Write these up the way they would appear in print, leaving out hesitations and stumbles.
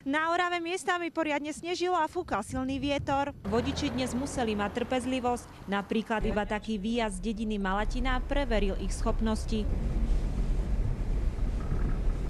Na Orave miestami poriadne snežilo a fúkal silný vietor. Vodiči dnes museli mať trpezlivosť. Napríklad iba taký výjazd z dediny Malatina preveril ich schopnosti.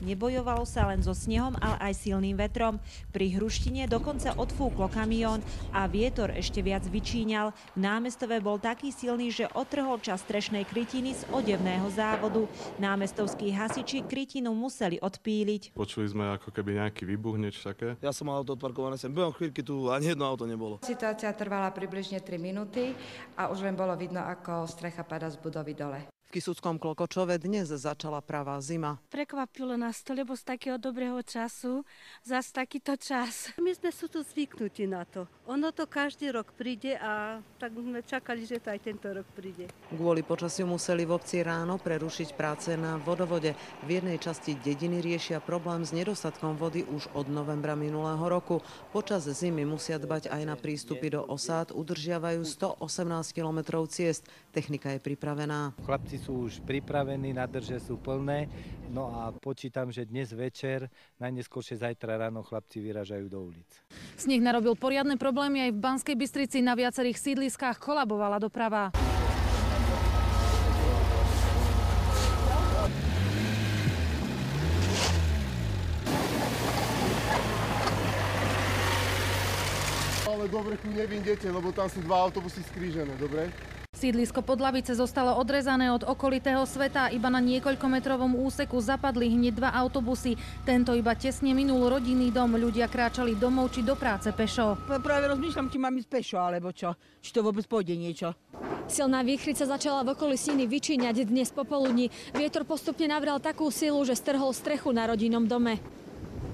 Nebojovalo sa len so snehom, ale aj silným vetrom. Pri Hruštine dokonca odfúklo kamión a vietor ešte viac vyčíňal. V Námestove bol taký silný, že otrhol časť strešnej krytiny z odevného závodu. Námestovskí hasiči krytinu museli odpíliť. Počuli sme ako keby nejaký výbuch, niečo také. Ja som mal auto odparkované sem, behom chvíľky tu ani jedno auto nebolo. Situácia trvala približne 3 minúty a už len bolo vidno, ako strecha pada z budovy dole. V Kisuckom Klokočove dnes začala pravá zima. Prekvapilo nás to, lebo z takého dobrého času zas takýto čas. My sme sú tu zvyknutí na to. Ono to každý rok príde a tak sme čakali, že to aj tento rok príde. Kvôli počasiu museli v obci ráno prerušiť práce na vodovode. V jednej časti dediny riešia problém s nedostatkom vody už od novembra minulého roku. Počas zimy musia dbať aj na prístupy do osád, udržiavajú 118 kilometrov ciest. Technika je pripravená. Chlapci sú už pripravení, nádrže sú plné, no a počítam, že dnes večer, najneskôršie zajtra ráno chlapci vyražajú do ulic. Sneh narobil poriadne problémy aj v Banskej Bystrici, na viacerých sídliskách kolabovala doprava. Ale do vrchu nevyjdete, lebo tam sú 2 autobusy skrížené, dobre? Sídlisko Podlavice zostalo odrezané od okolitého sveta. Iba na niekoľkometrovom úseku zapadli hneď 2 autobusy. Tento iba tesne minul rodinný dom. Ľudia kráčali domov či do práce pešo. Práve rozmýšľam, či mám ísť pešo, alebo čo. Či to vôbec pôjde niečo. Silná výchrica začala v okolí Sniny vyčíňať dnes popoludní. Vietor postupne nabral takú silu, že strhol strechu na rodinnom dome.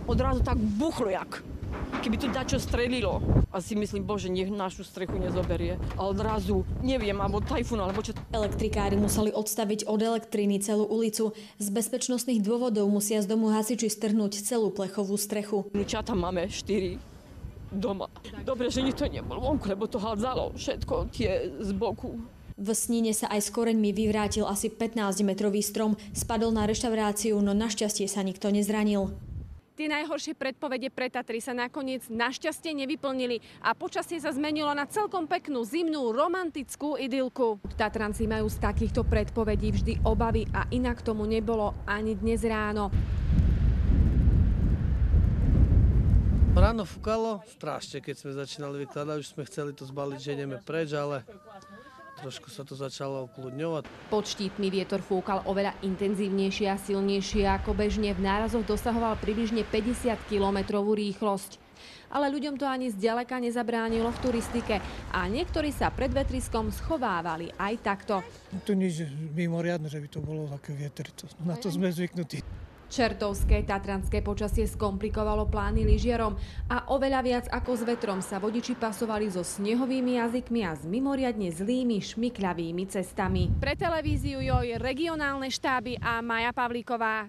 Odrazu tak buchlo jak. Keby tu dačo strelilo, asi myslím, bože, nech našu strechu nezoberie. A odrazu, neviem, alebo tajfún, alebo čo. Elektrikári museli odstaviť od elektriny celú ulicu. Z bezpečnostných dôvodov musia z domu hasiči strhnúť celú plechovú strechu. Vnúčata máme 4 doma. Dobre, že to nebol vonku, lebo to hádzalo všetko tie z boku. V Snine sa aj s koreňmi vyvrátil asi 15-metrový strom. Spadol na reštauráciu, no našťastie sa nikto nezranil. Tie najhoršie predpovede pre Tatry sa nakoniec našťastie nevyplnili a počasie sa zmenilo na celkom peknú zimnú romantickú idylku. Tatranci majú z takýchto predpovedí vždy obavy a inak tomu nebolo ani dnes ráno. Ráno fúkalo strašne, keď sme začínali vykladať, už sme chceli to zbaliť, že ideme preč, ale trošku sa to začalo okľudňovať. Pod štítmi vietor fúkal oveľa intenzívnejšie a silnejšie ako bežne. V nárazoch dosahoval približne 50-kilometrovú rýchlosť. Ale ľuďom to ani zďaleka nezabránilo v turistike a niektorí sa pred vetriskom schovávali aj takto. To nič mimoriadne, že by to bolo také vietor. Na to sme zvyknutí. Čertovské tatranské počasie skomplikovalo plány lyžiarom a oveľa viac ako s vetrom sa vodiči pasovali so snehovými jazykmi a s mimoriadne zlými šmykľavými cestami. Pre televíziu JOJ regionálne štáby a Maja Pavlíková.